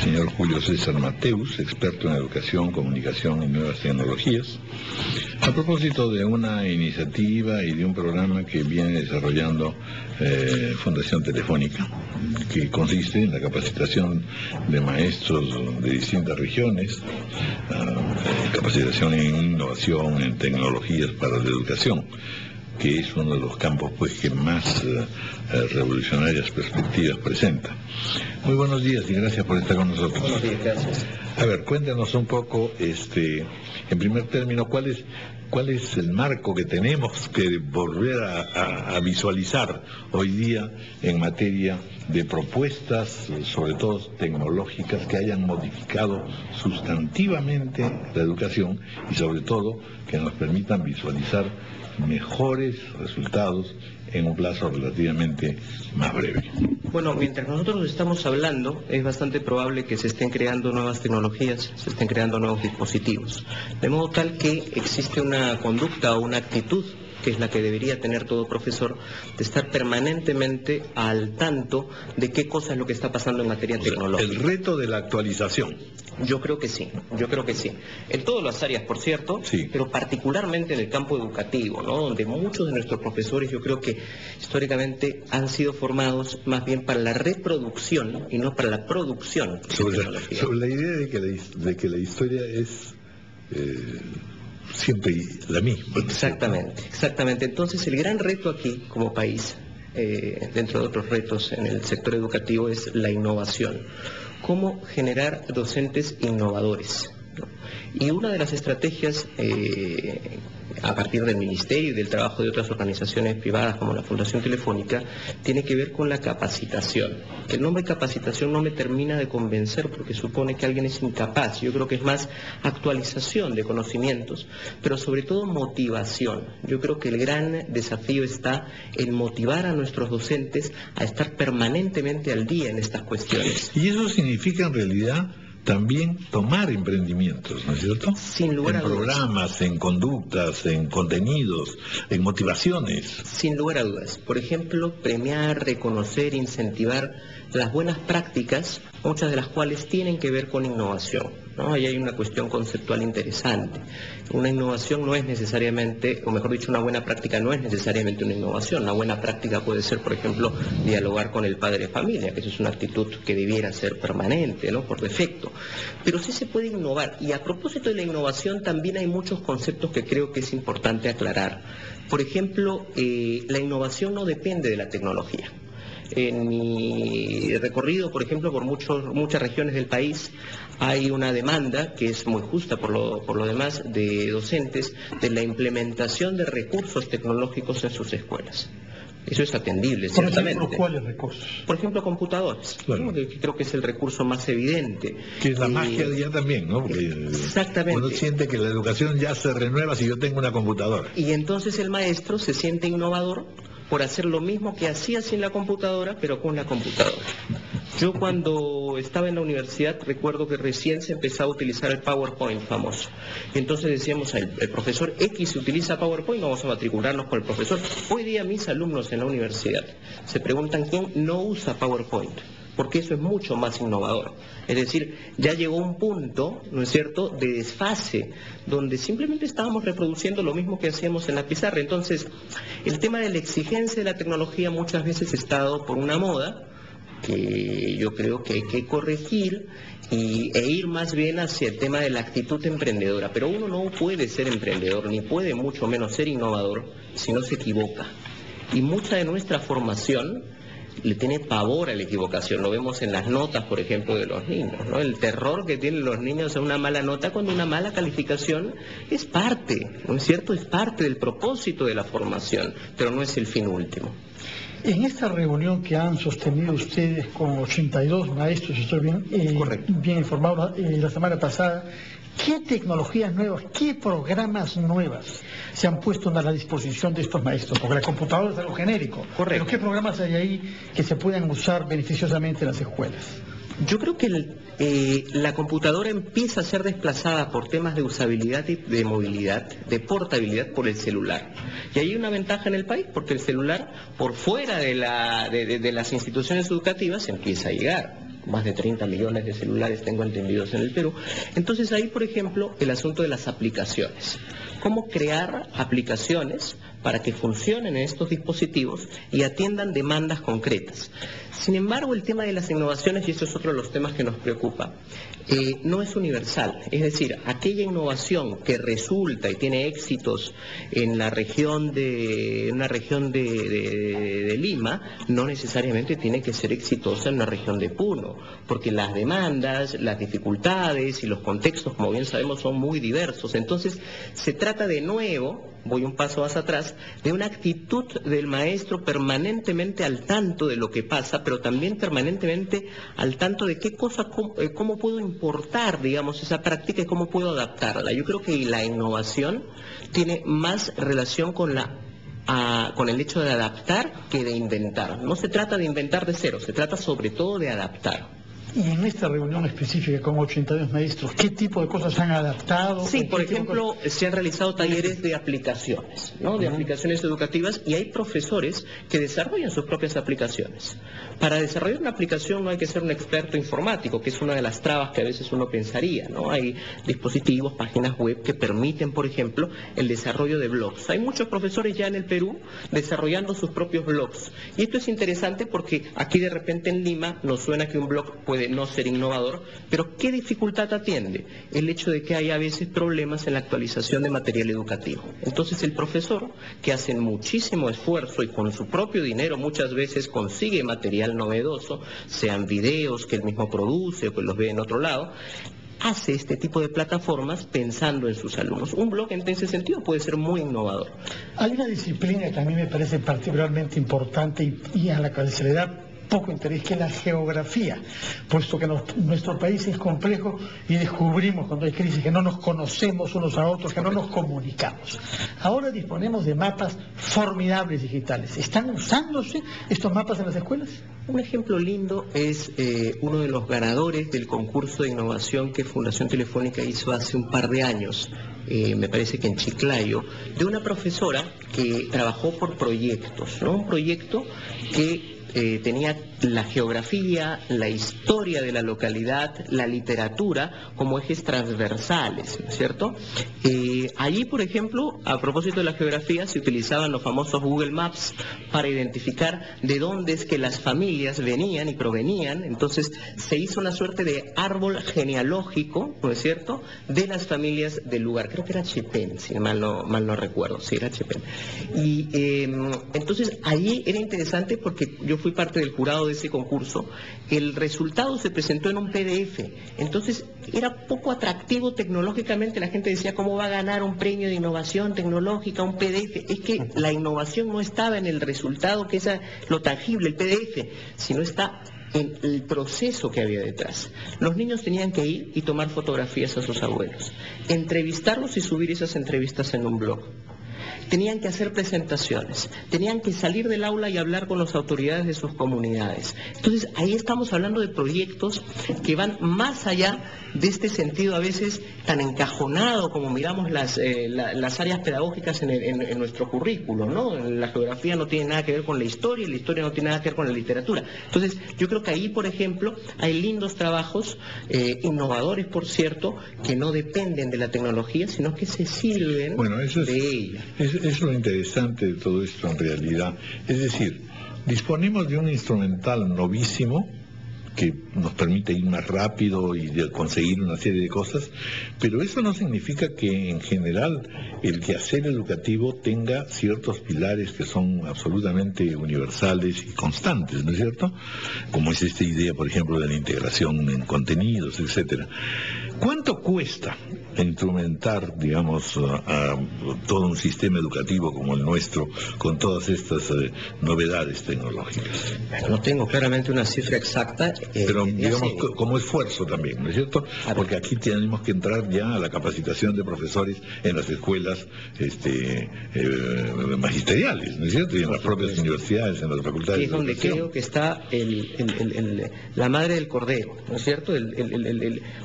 señor Julio César Mateus, experto en educación, comunicación y nuevas tecnologías, a propósito de una iniciativa y de un programa que viene desarrollando Fundación Telefónica, que consiste en la capacitación de maestros de distintas regiones, capacitación en innovación, en tecnologías para la educación, que es uno de los campos que más revolucionarias perspectivas presenta. Muy buenos días y gracias por estar con nosotros. Buenos días, gracias. A ver, cuéntanos un poco, en primer término, ¿cuál es el marco que tenemos que volver a visualizar hoy día en materia de propuestas, sobre todo tecnológicas, que hayan modificado sustantivamente la educación y sobre todo que nos permitan visualizar mejores resultados en un plazo relativamente más breve? Bueno, mientras nosotros estamos hablando, es bastante probable que se estén creando nuevas tecnologías, se estén creando nuevos dispositivos, de modo tal que existe una conducta o una actitud, que es la que debería tener todo profesor, de estar permanentemente al tanto de qué cosa es lo que está pasando en materia tecnológica. El reto de la actualización. Yo creo que sí. En todas las áreas, por cierto, sí, pero particularmente en el campo educativo, ¿no? Donde muchos de nuestros profesores, yo creo que históricamente han sido formados más bien para la reproducción y no para la producción de tecnología. Sobre la idea de que la historia es siempre la misma. Exactamente. Entonces, el gran reto aquí, como país, dentro de otros retos en el sector educativo, es la innovación. ¿Cómo generar docentes innovadores? Y una de las estrategias, a partir del Ministerio y del trabajo de otras organizaciones privadas como la Fundación Telefónica, tiene que ver con la capacitación. El nombre capacitación no me termina de convencer porque supone que alguien es incapaz. Yo creo que es más actualización de conocimientos, pero sobre todo motivación. Yo creo que el gran desafío está en motivar a nuestros docentes a estar permanentemente al día en estas cuestiones. Y eso significa en realidad también tomar emprendimientos, ¿no es cierto? Sin lugar a dudas. En programas, en conductas, en contenidos, en motivaciones. Sin lugar a dudas. Por ejemplo, premiar, reconocer, incentivar las buenas prácticas, muchas de las cuales tienen que ver con innovación, ¿no? Ahí hay una cuestión conceptual interesante. Una innovación no es necesariamente, o mejor dicho, una buena práctica no es necesariamente una innovación. Una buena práctica puede ser, por ejemplo, dialogar con el padre de familia, que eso es una actitud que debiera ser permanente, ¿no? Por defecto. Pero sí se puede innovar. Y a propósito de la innovación, también hay muchos conceptos que creo que es importante aclarar. Por ejemplo, la innovación no depende de la tecnología. En mi recorrido, por ejemplo, por muchas regiones del país, hay una demanda, que es muy justa por lo demás, de docentes, de la implementación de recursos tecnológicos en sus escuelas. Eso es atendible, ciertamente. Por ejemplo, ¿cuáles recursos? Por ejemplo, computadores, claro, ¿no? Que creo que es el recurso más evidente. Que es la magia ya también, ¿no? Porque exactamente. Uno siente que la educación ya se renueva si yo tengo una computadora. Y entonces el maestro se siente innovador por hacer lo mismo que hacía sin la computadora, pero con la computadora. Yo cuando estaba en la universidad recuerdo que recién se empezaba a utilizar el PowerPoint famoso. Y entonces decíamos, el profesor X utiliza PowerPoint, vamos a matricularnos con el profesor. Hoy día mis alumnos en la universidad se preguntan quién no usa PowerPoint, porque eso es mucho más innovador. Es decir, ya llegó un punto, ¿no es cierto?, de desfase, donde simplemente estábamos reproduciendo lo mismo que hacíamos en la pizarra. Entonces, el tema de la exigencia de la tecnología muchas veces está dado por una moda, que yo creo que hay que corregir e ir más bien hacia el tema de la actitud emprendedora. Pero uno no puede ser emprendedor, ni puede mucho menos ser innovador, si no se equivoca. Y mucha de nuestra formación le tiene pavor a la equivocación. Lo vemos en las notas, por ejemplo, de los niños, ¿no? El terror que tienen los niños a una mala nota, cuando una mala calificación es parte, ¿no es cierto? Es parte del propósito de la formación, pero no es el fin último. En esta reunión que han sostenido ustedes con 82 maestros, estoy bien informado, la semana pasada, ¿qué tecnologías nuevas, qué programas nuevas se han puesto a la disposición de estos maestros? Porque la computadora es algo genérico. Correcto. Pero ¿qué programas hay ahí que se puedan usar beneficiosamente en las escuelas? Yo creo que la computadora empieza a ser desplazada por temas de usabilidad y de movilidad, de portabilidad por el celular. Y hay una ventaja en el país, porque el celular, por fuera de las instituciones educativas, empieza a llegar. más de 30 millones de celulares tengo entendidos en el Perú. Entonces ahí, por ejemplo, el asunto de las aplicaciones. Cómo crear aplicaciones para que funcionen en estos dispositivos y atiendan demandas concretas. Sin embargo, el tema de las innovaciones, y esto es otro de los temas que nos preocupa, no es universal. Es decir, aquella innovación que resulta y tiene éxitos en la región de Lima, no necesariamente tiene que ser exitosa en la región de Puno, porque las demandas, las dificultades y los contextos, como bien sabemos, son muy diversos. Entonces, se trata de nuevo, voy un paso más atrás, de una actitud del maestro permanentemente al tanto de lo que pasa, pero también permanentemente al tanto de qué cosa, cómo puedo importar, digamos, esa práctica y cómo puedo adaptarla. Yo creo que la innovación tiene más relación con el hecho de adaptar que de inventar. No se trata de inventar de cero, se trata sobre todo de adaptar. Y en esta reunión específica con 82 maestros, ¿qué tipo de cosas han adaptado? Sí, por ejemplo, se han realizado talleres de aplicaciones, ¿no? De aplicaciones educativas, y hay profesores que desarrollan sus propias aplicaciones. Para desarrollar una aplicación no hay que ser un experto informático, que es una de las trabas que a veces uno pensaría, ¿no? Hay dispositivos, páginas web que permiten, por ejemplo, el desarrollo de blogs. Hay muchos profesores ya en el Perú desarrollando sus propios blogs. Y esto es interesante porque aquí de repente en Lima nos suena que un blog puede no ser innovador, pero ¿qué dificultad atiende? El hecho de que hay a veces problemas en la actualización de material educativo. Entonces el profesor, que hace muchísimo esfuerzo y con su propio dinero muchas veces consigue material novedoso, sean videos que él mismo produce o que los ve en otro lado, hace este tipo de plataformas pensando en sus alumnos. Un blog en ese sentido puede ser muy innovador. Hay una disciplina que a mí me parece particularmente importante y a la cual se le da poco interés, que es la geografía, puesto que nuestro país es complejo y descubrimos cuando hay crisis que no nos conocemos unos a otros, que no nos comunicamos. Ahora disponemos de mapas formidables digitales. ¿Están usándose estos mapas en las escuelas? Un ejemplo lindo es uno de los ganadores del concurso de innovación que Fundación Telefónica hizo hace un par de años, me parece que en Chiclayo, de una profesora que trabajó por proyectos, ¿no? Un proyecto que tenía la geografía, la historia de la localidad, la literatura como ejes transversales, ¿no es cierto? Allí, por ejemplo, a propósito de la geografía, se utilizaban los famosos Google Maps para identificar de dónde es que las familias venían y provenían. Entonces se hizo una suerte de árbol genealógico, ¿no es cierto?, de las familias del lugar. Creo que era Chepén, si mal no recuerdo, sí, era Chepén. Y entonces allí era interesante porque yo fui parte del jurado de ese concurso. El resultado se presentó en un PDF, entonces era poco atractivo tecnológicamente. La gente decía, ¿cómo va a ganar un premio de innovación tecnológica un PDF? Es que la innovación no estaba en el resultado, que es lo tangible, el PDF, sino está en el proceso que había detrás. Los niños tenían que ir y tomar fotografías a sus abuelos, entrevistarlos y subir esas entrevistas en un blog. Tenían que hacer presentaciones, tenían que salir del aula y hablar con las autoridades de sus comunidades. Entonces, ahí estamos hablando de proyectos que van más allá de este sentido a veces tan encajonado como miramos las áreas pedagógicas en nuestro currículo, ¿no? La geografía no tiene nada que ver con la historia no tiene nada que ver con la literatura. Entonces, yo creo que ahí, por ejemplo, hay lindos trabajos, innovadores, por cierto, que no dependen de la tecnología, sino que se sirven de ella. Es lo interesante de todo esto en realidad. Es decir, disponemos de un instrumental novísimo que nos permite ir más rápido y de conseguir una serie de cosas, pero eso no significa que en general el quehacer educativo tenga ciertos pilares que son absolutamente universales y constantes, ¿no es cierto? Como es esta idea, por ejemplo, de la integración en contenidos, etcétera. ¿Cuánto cuesta instrumentar, digamos, a todo un sistema educativo como el nuestro con todas estas novedades tecnológicas? No tengo claramente una cifra exacta. Pero digamos como esfuerzo también, ¿no es cierto? Porque aquí tenemos que entrar ya a la capacitación de profesores en las escuelas magisteriales, ¿no es cierto? Y en las propias universidades, en las facultades. Y es donde creo que está la madre del cordero, ¿no es cierto?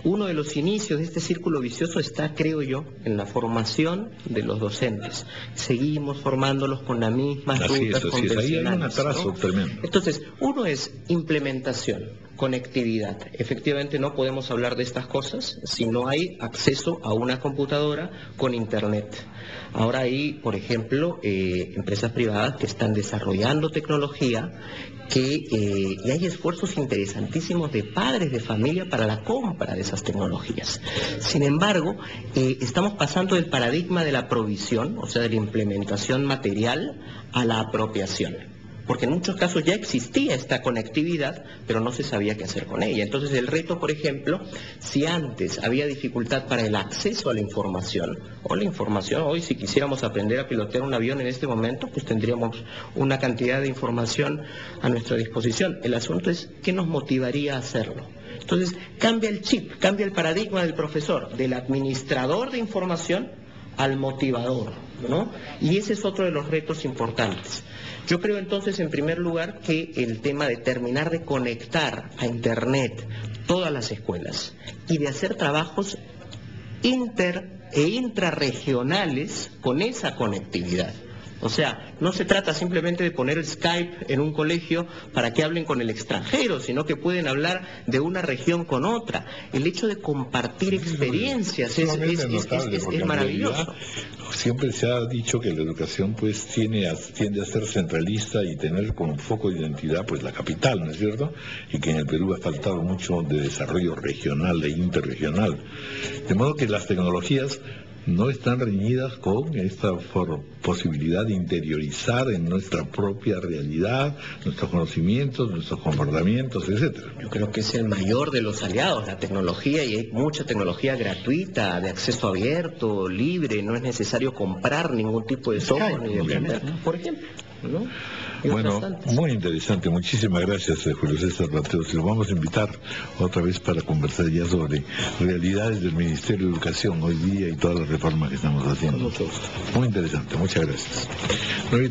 Uno de los inicios de este círculo vicioso está, creo yo, en la formación de los docentes. Seguimos formándolos con las mismas rutas convencionales. Ahí hay un atraso, ¿no?, tremendo. Entonces, uno es implementación. conectividad. Efectivamente no podemos hablar de estas cosas si no hay acceso a una computadora con internet. Ahora hay, por ejemplo, empresas privadas que están desarrollando tecnología y hay esfuerzos interesantísimos de padres de familia para la compra de esas tecnologías. Sin embargo, estamos pasando del paradigma de la provisión, o sea, de la implementación material, a la apropiación. Porque en muchos casos ya existía esta conectividad, pero no se sabía qué hacer con ella. Entonces el reto, por ejemplo, si antes había dificultad para el acceso a la información, hoy si quisiéramos aprender a pilotear un avión en este momento, pues tendríamos una cantidad de información a nuestra disposición. El asunto es qué nos motivaría a hacerlo. Entonces cambia el chip, cambia el paradigma del profesor, del administrador de información al motivador, ¿no? Y ese es otro de los retos importantes. Yo creo entonces, en primer lugar, que el tema de terminar de conectar a Internet todas las escuelas y de hacer trabajos intrarregionales con esa conectividad. O sea, no se trata simplemente de poner Skype en un colegio para que hablen con el extranjero, sino que pueden hablar de una región con otra. El hecho de compartir experiencias es maravilloso. Siempre se ha dicho que la educación pues tiende a ser centralista y tener como foco de identidad pues la capital, ¿no es cierto? Y que en el Perú ha faltado mucho de desarrollo regional e interregional. De modo que las tecnologías no están reñidas con esta posibilidad de interiorizar en nuestra propia realidad, nuestros conocimientos, nuestros comportamientos, etcétera. Yo creo que es el mayor de los aliados, la tecnología, y hay mucha tecnología gratuita, de acceso abierto, libre, no es necesario comprar ningún tipo de software ni de aprender, por ejemplo, ¿no? Bueno, muy interesante. Muchísimas gracias, Julio César Mateos. Lo vamos a invitar otra vez para conversar ya sobre realidades del Ministerio de Educación hoy día y todas las reformas que estamos haciendo. Muy interesante. Muchas gracias.